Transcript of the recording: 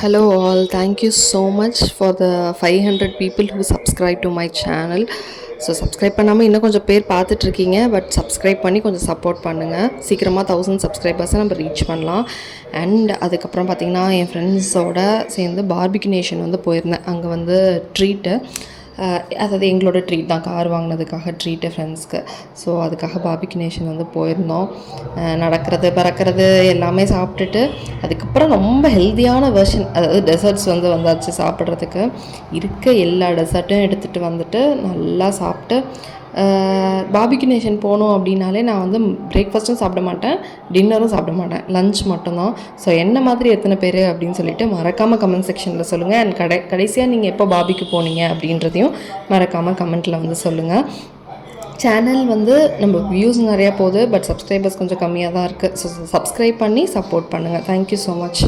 Hello all, thank you so much for the 500 people who subscribe to my channel. So subscribe பண்ணாமல் இன்னும் கொஞ்சம் பேர் பார்த்துட்ருக்கீங்க. But subscribe பண்ணி கொஞ்சம் சப்போர்ட் பண்ணுங்கள். சீக்கிரமாக 1000 சப்ஸ்கிரைபர்ஸை நம்ம ரீச் பண்ணலாம். அண்ட் அதுக்கப்புறம் பார்த்திங்கன்னா என் ஃப்ரெண்ட்ஸோட சேர்ந்து பார்பிக்யூ நேஷன் வந்து போயிருந்தேன். அங்கே வந்து ட்ரீட்டு, அதாவது எங்களோட ட்ரீட் தான், கார் வாங்கினதுக்காக ட்ரீட்டு ஃப்ரெண்ட்ஸ்க்கு. ஸோ அதுக்காக பார்பிக்யூ நேஷன் வந்து போயிருந்தோம். நடக்கிறது பறக்கிறது எல்லாமே சாப்பிட்டுட்டு அதுக்கப்புறம் ரொம்ப ஹெல்த்தியான வெர்ஷன், அதாவது டெசர்ட்ஸ் வந்து வந்தாச்சு சாப்பிட்றதுக்கு. இருக்க எல்லா டெசர்ட்டும் எடுத்துகிட்டு வந்துட்டு நல்லா சாப்பிட்டு, பார்பிக்யூ நேஷன் போனோம் அப்படின்னாலே நான் வந்து பிரேக்ஃபாஸ்ட்டும் சாப்பிட மாட்டேன், டின்னரும் சாப்பிட மாட்டேன், லஞ்ச் மட்டும்தான். ஸோ என்ன மாதிரி எத்தனை பேர் அப்படின்னு சொல்லிட்டு மறக்காமல் கமெண்ட் செக்ஷனில் சொல்லுங்கள். அண்ட் கடைசியாக நீங்கள் எப்போ பார்பிக்யூ போனீங்க அப்படின்றதையும் மறக்காமல் கமெண்ட்டில் வந்து சொல்லுங்கள். சேனல் வந்து நம்ம வியூஸ் நிறையா போகுது, பட் சப்ஸ்கிரைபர்ஸ் கொஞ்சம் கம்மியாக தான் இருக்குது. ஸோ சப்ஸ்கிரைப் பண்ணி சப்போர்ட் பண்ணுங்கள். Thank you so much.